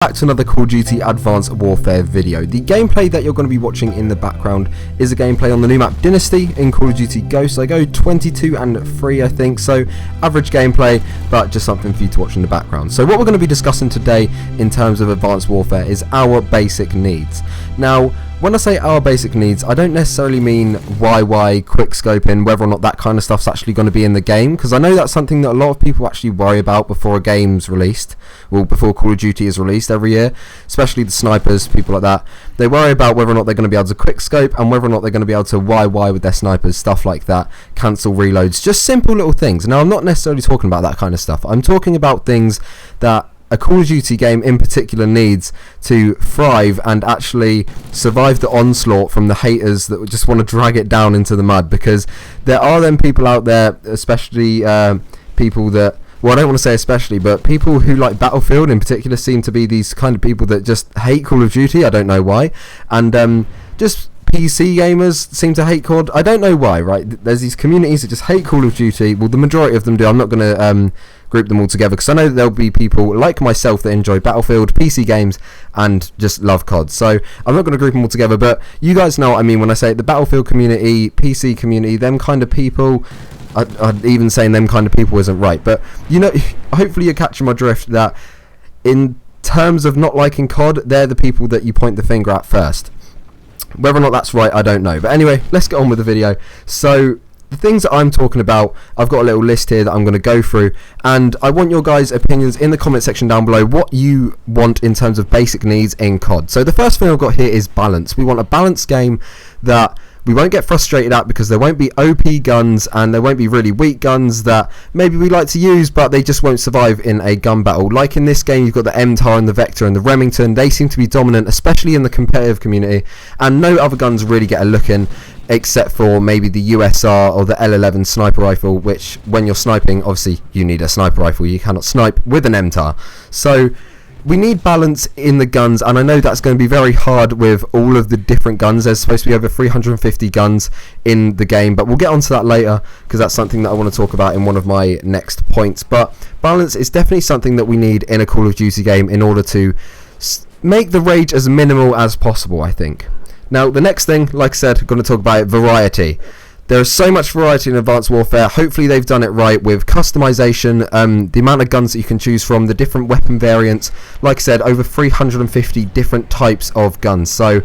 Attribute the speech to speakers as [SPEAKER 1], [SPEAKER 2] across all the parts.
[SPEAKER 1] Back to another Call of Duty Advanced Warfare video. The gameplay that you're going to be watching in the background is a gameplay on the new map Dynasty in Call of Duty Ghosts. I go 22 and 3 I think, so average gameplay, but just something for you to watch in the background. So what we're going to be discussing today in terms of Advanced Warfare is our basic needs. Now, when I say our basic needs, I don't necessarily mean YY, quickscoping, whether or not that kind of stuff's actually going to be in the game, because I know that's something that a lot of people actually worry about before a game's released, well, before Call of Duty is released every year, especially the snipers, people like that. They worry about whether or not they're going to be able to quickscope and whether or not they're going to be able to YY with their snipers, stuff like that, cancel reloads, just simple little things. Now, I'm not necessarily talking about that kind of stuff. I'm talking about things that a Call of Duty game in particular needs to thrive and actually survive the onslaught from the haters that just want to drag it down into the mud, because there are them people out there, especially people that, well, I don't want to say especially, but people who like Battlefield in particular seem to be these kind of people that just hate Call of Duty. I don't know why. And just PC gamers seem to hate COD. I don't know why, right? There's these communities that just hate Call of Duty. Well, the majority of them do. I'm not going to group them all together, because I know that there'll be people like myself that enjoy Battlefield, PC games, and just love COD. So I'm not going to group them all together, but you guys know what I mean when I say the Battlefield community, PC community, them kind of people. I'd even saying them kind of people isn't right, but you know, hopefully you're catching my drift, that in terms of not liking COD, they're the people that you point the finger at first. Whether or not that's right, I don't know. But anyway, let's get on with the video. So the things that I'm talking about, I've got a little list here that I'm going to go through, and I want your guys' opinions in the comment section down below, what you want in terms of basic needs in COD. So the first thing I've got here is balance. We want a balanced game that we won't get frustrated at, because there won't be OP guns and there won't be really weak guns that maybe we like to use, but they just won't survive in a gun battle. Like in this game, you've got the MTAR and the Vector and the Remington. They seem to be dominant, especially in the competitive community, and no other guns really get a look in, except for maybe the USR or the L11 sniper rifle, which when you're sniping, obviously you need a sniper rifle. You cannot snipe with an MTAR. So we need balance in the guns, and I know that's going to be very hard with all of the different guns. There's supposed to be over 350 guns in the game, but we'll get onto that later, because that's something that I want to talk about in one of my next points. But balance is definitely something that we need in a Call of Duty game in order to make the rage as minimal as possible, I think. Now, the next thing, like I said, I'm going to talk about variety. There is so much variety in Advanced Warfare. Hopefully they've done it right with customization, the amount of guns that you can choose from, the different weapon variants. Like I said, over 350 different types of guns. So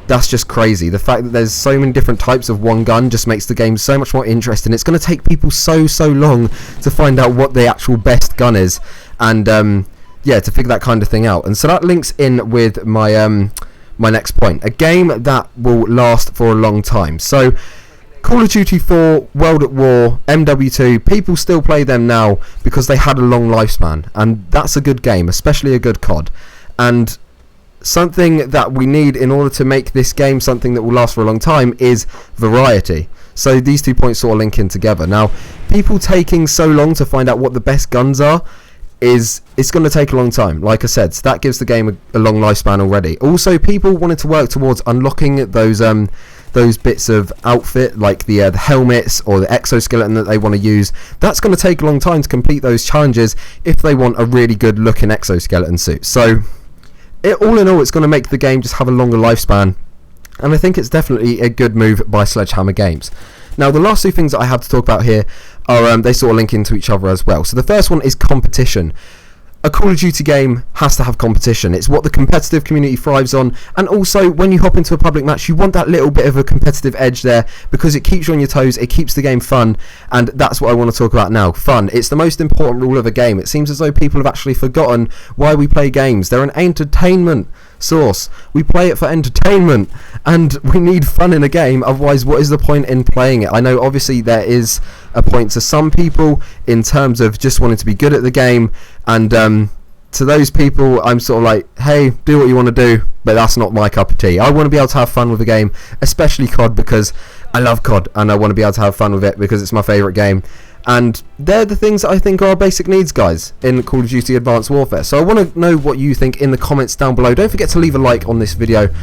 [SPEAKER 1] that's just crazy. The fact that there's so many different types of one gun just makes the game so much more interesting. It's going to take people so long to find out what the actual best gun is, and yeah, to figure that kind of thing out. And so that links in with my my next point, a game that will last for a long time. So Call of Duty 4, World at War, MW2, people still play them now because they had a long lifespan, and that's a good game, especially a good COD. And something that we need in order to make this game something that will last for a long time is variety. So these 2 points sort of link in together. Now, people taking so long to find out what the best guns are, it's going to take a long time, like I said, so that gives the game a long lifespan already. Also, people wanted to work towards unlocking those bits of outfit, like the helmets or the exoskeleton that they want to use. That's going to take a long time to complete those challenges if they want a really good looking exoskeleton suit. So all in all, it's going to make the game just have a longer lifespan, and I think it's definitely a good move by Sledgehammer Games. Now, the last two things that I have to talk about here are they sort of link into each other as well. So the first one is competition. A Call of Duty game has to have competition. It's what the competitive community thrives on, and also when you hop into a public match, you want that little bit of a competitive edge there, because it keeps you on your toes, it keeps the game fun, and that's what I want to talk about now. Fun. It's the most important rule of a game. It seems as though people have actually forgotten why we play games. They're an entertainment source. We play it for entertainment, and we need fun in a game, otherwise what is the point in playing it? I know obviously there is a point to some people in terms of just wanting to be good at the game, and to those people I'm sort of like, hey, do what you want to do, but that's not my cup of tea. I want to be able to have fun with a game, especially COD, because I love COD and I want to be able to have fun with it because it's my favourite game. And they're the things that I think are our basic needs, guys, in Call of Duty Advanced Warfare. So I want to know what you think in the comments down below. Don't forget to leave a like on this video.